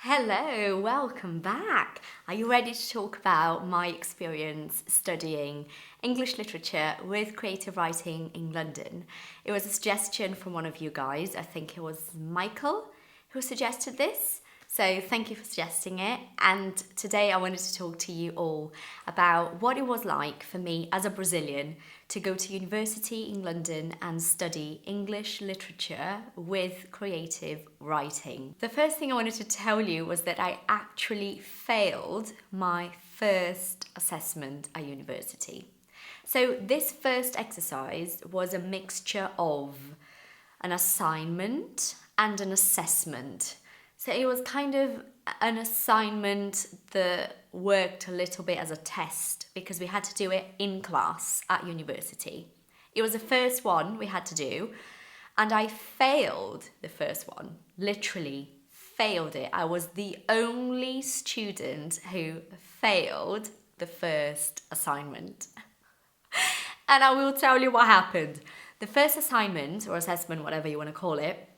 Hello, welcome back. Are you ready to talk about my experience studying English literature with creative writing in London? It was a suggestion from one of you guys. I think it was Michael who suggested this. So thank you for suggesting it. And today I wanted to talk to you all about what it was like for me as a Brazilian to go to university in London and study English literature with creative writing. The first thing I wanted to tell you was that I actually failed my first assessment at university. So this first exercise was a mixture of an assignment and an assessment. So it was kind of an assignment that worked a little bit as a test because we had to do it in class at university. It was the first one we had to do, and I failed the first one, literally failed it. I was the only student who failed the first assignment. And I will tell you what happened. The first assignment or assessment, whatever you want to call it,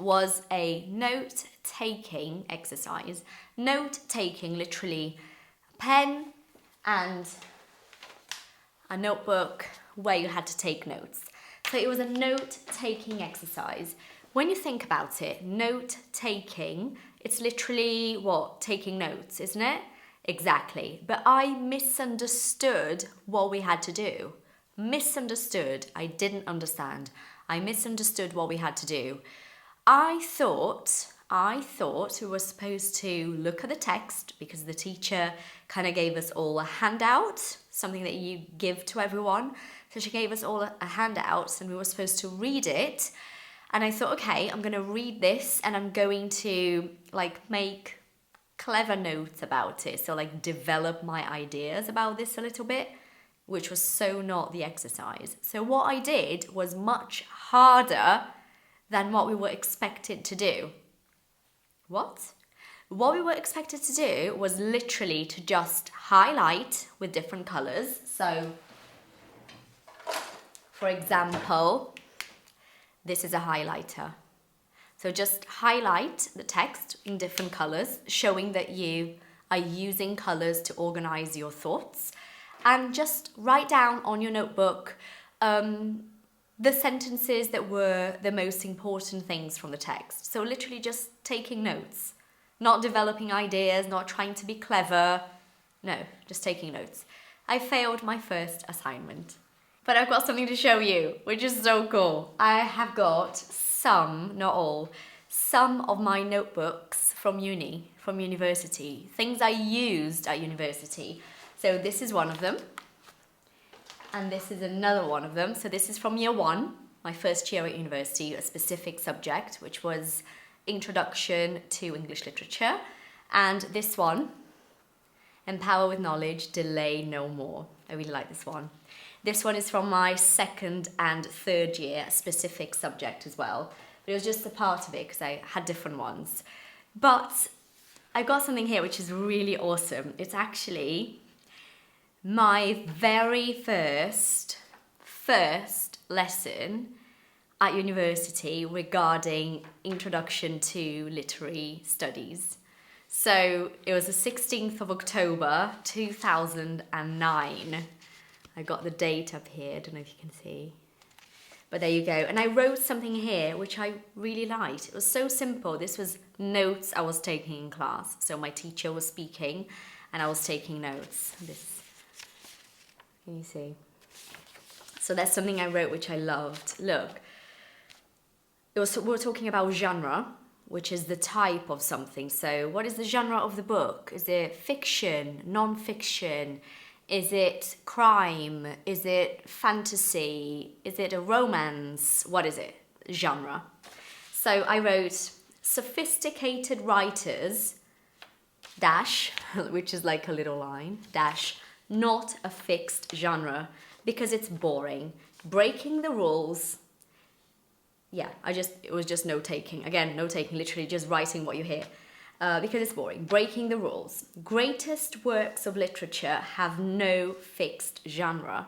was a note-taking exercise. Note-taking, literally a pen and a notebook where you had to take notes. So it was a note-taking exercise. When you think about it, note-taking, it's literally what? Taking notes, isn't it? Exactly. But I misunderstood what we had to do. Misunderstood. I didn't understand. I misunderstood what we had to do. I thought we were supposed to look at the text because the teacher kind of gave us all a handout, something that you give to everyone. So she gave us all a handout and we were supposed to read it. And I thought, okay, I'm going to read this and I'm going to make clever notes about it. So develop my ideas about this a little bit, which was so not the exercise. So what I did was much harder than what we were expected to do. What? What we were expected to do was literally to just highlight with different colours. So, for example, this is a highlighter. So just highlight the text in different colours, showing that you are using colours to organise your thoughts. And just write down on your notebook the sentences that were the most important things from the text. So literally just taking notes, not developing ideas, not trying to be clever. No, just taking notes. I failed my first assignment. But I've got something to show you, which is so cool. I have got some, not all, some of my notebooks from university, things I used at university. So this is one of them. And this is another one of them. So this is from year one, my first year at university, a specific subject, which was Introduction to English Literature. And this one, Empower with Knowledge, Delay No More. I really like this one. This one is from my second and third year, a specific subject as well. But it was just a part of it because I had different ones. But I've got something here which is really awesome. It's actually my very first lesson at university regarding Introduction to Literary Studies. So it was the 16th of October 2009. I got the date up here, I don't know if you can see. But there you go. And I wrote something here which I really liked. It was so simple. This was notes I was taking in class. So my teacher was speaking and I was taking notes. Can you see? So that's something I wrote which I loved. Look, we were talking about genre, which is the type of something. So what is the genre of the book? Is it fiction, non-fiction? Is it crime? Is it fantasy? Is it a romance? What is it? Genre. So I wrote sophisticated writers, dash, which is like a little line, dash, not a fixed genre because it's boring. Breaking the rules. Yeah, it was just note-taking. Again, note-taking, literally just writing what you hear. Because it's boring. Breaking the rules. Greatest works of literature have no fixed genre.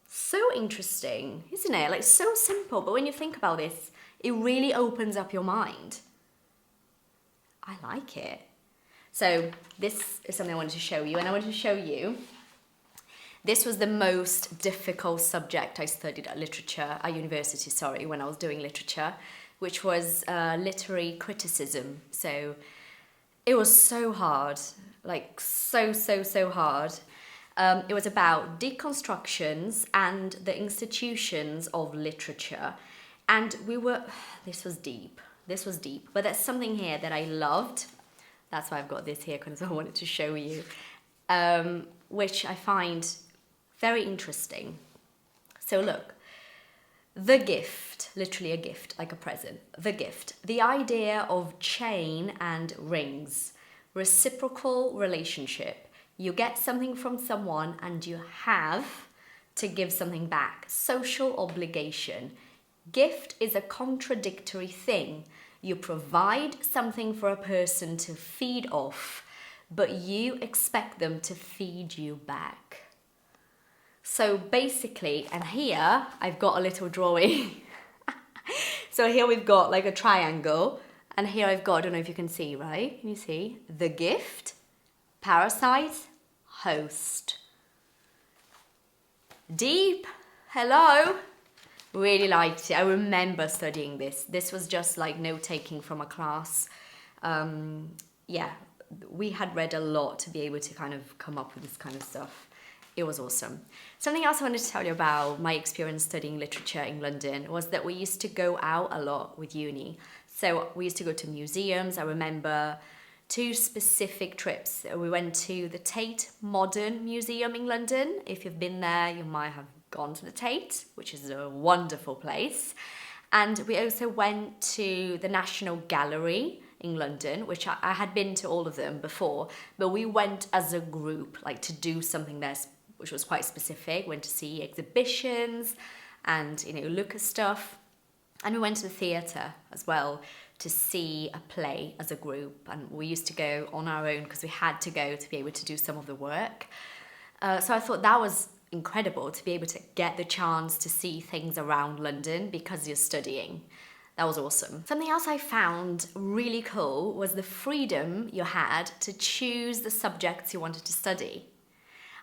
So interesting, isn't it? So simple, but when you think about this, it really opens up your mind. I like it. So this is something I wanted to show you, and I wanted to show you, this was the most difficult subject I studied at university, when I was doing literature, which was literary criticism. So it was so hard, like so hard. It was about deconstructions and the institutions of literature. And this was deep, but there's something here that I loved. That's why I've got this here, because I wanted to show you, which I find very interesting. So look, the gift, literally a gift, like a present, the gift, the idea of chain and rings, reciprocal relationship. You get something from someone and you have to give something back, social obligation. Gift is a contradictory thing. You provide something for a person to feed off, but you expect them to feed you back. So basically, and here I've got a little drawing. So here we've got like a triangle, and here I've got, I don't know if you can see, right? Can you see? The gift, parasite, host. Deep, hello. Really liked it. I remember studying this. This was just like note-taking from a class. Yeah, we had read a lot to be able to kind of come up with this kind of stuff. It was awesome. Something else I wanted to tell you about my experience studying literature in London was that we used to go out a lot with uni. So we used to go to museums. I remember 2 specific trips. We went to the Tate Modern Museum in London. If you've been there, you might have gone to the Tate, which is a wonderful place. And we also went to the National Gallery in London, which I had been to all of them before, but we went as a group, like to do something there, which was quite specific. Went to see exhibitions and, look at stuff. And we went to the theatre as well to see a play as a group. And we used to go on our own because we had to go to be able to do some of the work. So I thought that was incredible to be able to get the chance to see things around London because you're studying. That was awesome. Something else I found really cool was the freedom you had to choose the subjects you wanted to study.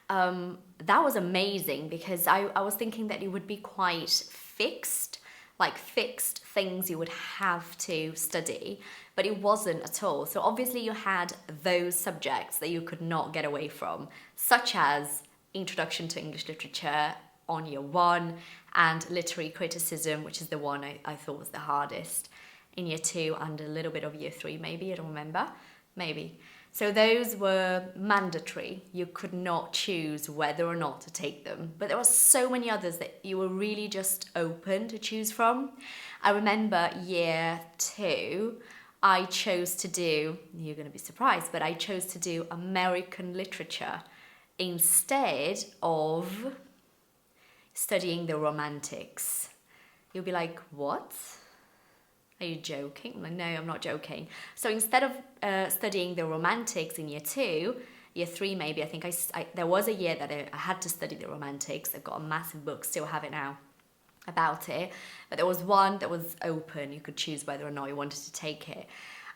That was amazing because I was thinking that it would be quite fixed, like fixed things you would have to study, but it wasn't at all. So obviously you had those subjects that you could not get away from, such as Introduction to English Literature on year 1 and literary criticism, which is the one I thought was the hardest in year 2 and a little bit of year 3 maybe, I don't remember, maybe. So those were mandatory. You could not choose whether or not to take them. But there were so many others that you were really just open to choose from. I remember year 2, I chose to do, you're going to be surprised, but I chose to do American literature instead of studying the Romantics. You'll be like, what? Are you joking? I'm like, no, I'm not joking. So instead of studying the Romantics in year 2, year 3 maybe, I think there was a year that I had to study the Romantics. I've got a massive book, still have it now, about it. But there was one that was open. You could choose whether or not you wanted to take it.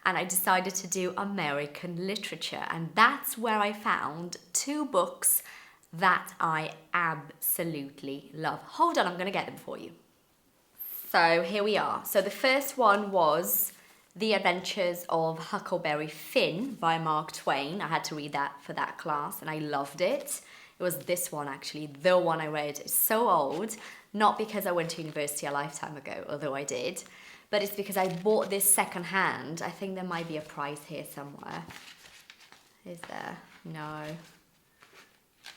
And I decided to do American literature. And that's where I found 2 books that I absolutely love. Hold on, I'm going to get them for you. So here we are. So the first one was The Adventures of Huckleberry Finn by Mark Twain. I had to read that for that class and I loved it. It was this one actually, the one I read. It's so old, not because I went to university a lifetime ago, although I did, but it's because I bought this secondhand. I think there might be a price here somewhere. Is there? No.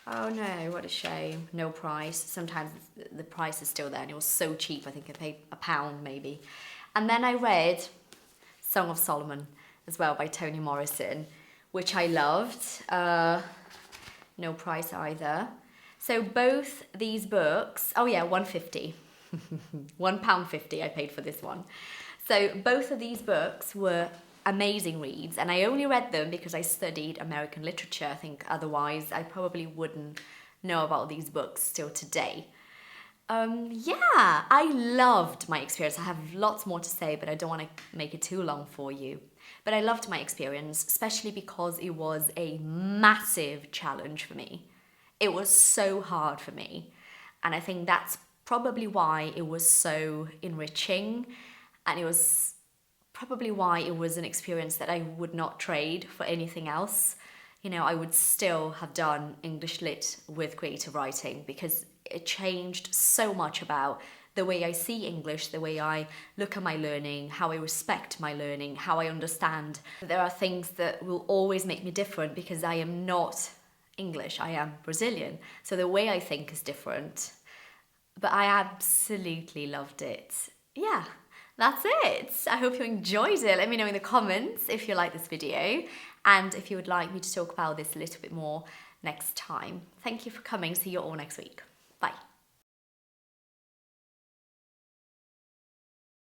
Oh no, what a shame. No price. Sometimes the price is still there and it was so cheap. I think I paid £1 maybe. And then I read Song of Solomon as well by Toni Morrison, which I loved. No price either. So both these books, oh yeah, £1.50. £1.50 I paid for this one. So both of these books were amazing reads, and I only read them because I studied American literature. I think otherwise I probably wouldn't know about these books still today. Yeah, I loved my experience. I have lots more to say, but I don't want to make it too long for you. But I loved my experience, especially because it was a massive challenge for me. It was so hard for me. And I think that's probably why it was so enriching. And it was probably why it was an experience that I would not trade for anything else. You know, I would still have done English Lit with creative writing because it changed so much about the way I see English, the way I look at my learning, how I respect my learning, how I understand. There are things that will always make me different because I am not English, I am Brazilian. So the way I think is different. But I absolutely loved it. Yeah, that's it. I hope you enjoyed it. Let me know in the comments if you like this video and if you would like me to talk about this a little bit more next time. Thank you for coming. See you all next week. Bye.